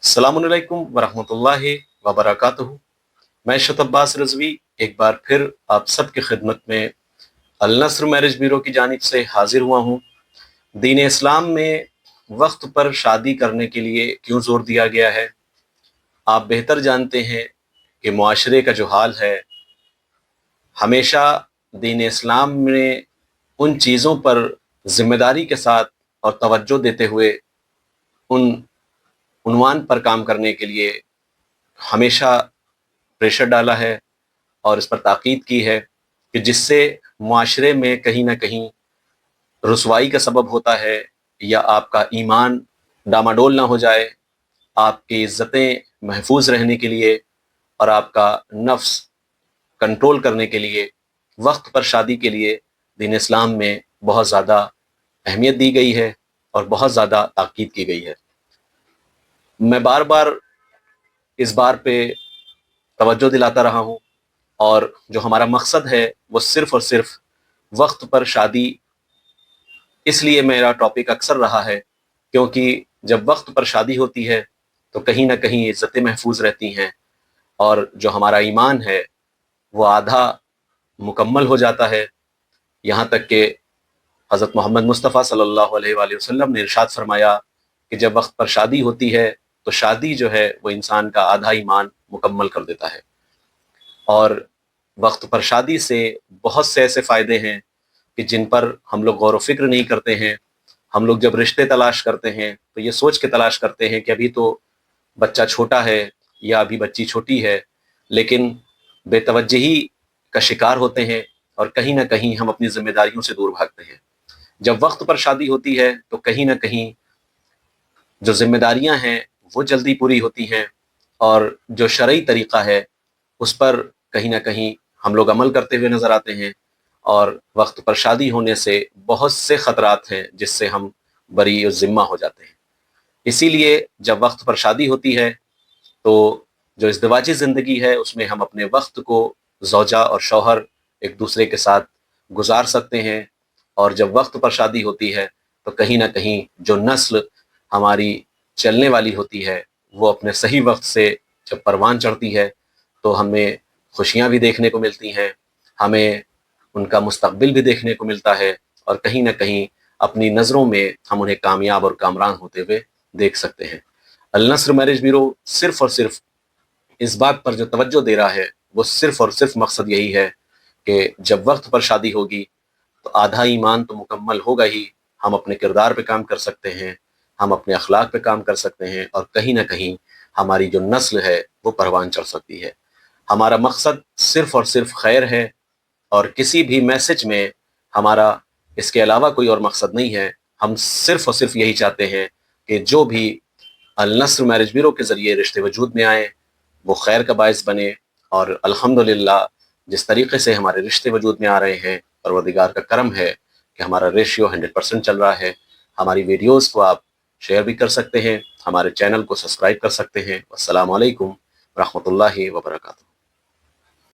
अस्सलामुअलैकुम वरहमतुल्लाहि वबरकातुहू। मैं शत अब्बास रज़वी एक बार फिर आप सबकी खिदमत में अल नस्र मैरिज ब्यूरो की जानिब से हाजिर हुआ हूँ। दीन इस्लाम में वक्त पर शादी करने के लिए क्यों ज़ोर दिया गया है? आप बेहतर जानते हैं कि मुआशरे का जो हाल है, हमेशा दीन इस्लाम में उन चीज़ों पर ज़िम्मेदारी के साथ और तवज्जो देते हुए उन उन्वान पर काम करने के लिए हमेशा प्रेशर डाला है और इस पर ताकीद की है कि जिससे मुआशरे में कहीं ना कहीं रुसवाई का सबब होता है या आपका ईमान डामाडोल ना हो जाए, आपकी इज़्ज़तें महफूज रहने के लिए और आपका नफ्स कंट्रोल करने के लिए वक्त पर शादी के लिए दीन इस्लाम में बहुत ज़्यादा अहमियत दी गई है और बहुत ज़्यादा ताकीद की गई है। मैं बार बार इस बार पे तवज्जो दिलाता रहा हूँ और जो हमारा मकसद है वो सिर्फ़ और सिर्फ वक्त पर शादी, इसलिए मेरा टॉपिक अक्सर रहा है क्योंकि जब वक्त पर शादी होती है तो कहीं ना कहीं इज़्ज़तें महफूज रहती हैं और जो हमारा ईमान है वो आधा मुकम्मल हो जाता है। यहाँ तक कि हज़रत मोहम्मद मुस्तफ़ा सल्लल्लाहु अलैहि वसल्लम ने इरशाद फरमाया कि जब वक्त पर शादी होती है तो शादी जो है वो इंसान का आधा ईमान मुकम्मल कर देता है। और वक्त पर शादी से बहुत से ऐसे फ़ायदे हैं कि जिन पर हम लोग गौर व फिक्र नहीं करते हैं। हम लोग जब रिश्ते तलाश करते हैं तो ये सोच के तलाश करते हैं कि अभी तो बच्चा छोटा है या अभी बच्ची छोटी है, लेकिन बेतवज्जही का शिकार होते हैं और कहीं ना कहीं हम अपनी जिम्मेदारियों से दूर भागते हैं। जब वक्त पर शादी होती है तो कहीं ना कहीं जो जिम्मेदारियां हैं वो जल्दी पूरी होती हैं और जो शरई तरीक़ा है उस पर कहीं ना कहीं हम लोग अमल करते हुए नज़र आते हैं। और वक्त पर शादी होने से बहुत से ख़तरात हैं जिससे हम बरी और ज़िम्मा हो जाते हैं। इसीलिए जब वक्त पर शादी होती है तो जो इज़्दिवाजी ज़िंदगी है उसमें हम अपने वक्त को ज़ौजा और शौहर एक दूसरे के साथ गुजार सकते हैं। और जब वक्त पर शादी होती है तो कहीं ना कहीं जो नस्ल हमारी चलने वाली होती है वो अपने सही वक्त से जब परवान चढ़ती है तो हमें खुशियाँ भी देखने को मिलती हैं, हमें उनका मुस्तकबिल भी देखने को मिलता है और कहीं ना कहीं अपनी नज़रों में हम उन्हें कामयाब और कामरान होते हुए देख सकते हैं। अल नस्र मैरिज ब्यूरो सिर्फ़ और सिर्फ इस बात पर जो तवज्जो दे रहा है वो सिर्फ़ और सिर्फ मकसद यही है कि जब वक्त पर शादी होगी तो आधा ईमान तो मुकम्मल होगा ही, हम अपने किरदार पे काम कर सकते हैं, हम अपने अखलाक पे काम कर सकते हैं और कहीं ना कहीं हमारी जो नस्ल है वो परवान चढ़ सकती है। हमारा मकसद सिर्फ़ और सिर्फ खैर है और किसी भी मैसेज में हमारा इसके अलावा कोई और मकसद नहीं है। हम सिर्फ़ और सिर्फ यही चाहते हैं कि जो भी अल नस्र मैरिज ब्यूरो के ज़रिए रिश्ते वजूद में आए वो खैर का बायस बने। और अल्हम्दुलिल्लाह जिस तरीके से हमारे रिश्ते वजूद में आ रहे हैं, परवरदिगार का करम है कि हमारा रेशियो 100% चल रहा है। हमारी वीडियोज़ को आप शेयर भी कर सकते हैं, हमारे चैनल को सब्सक्राइब कर सकते हैं। अस्सलामु अलैकुम रहमतुल्लाहि व बरकातुहू।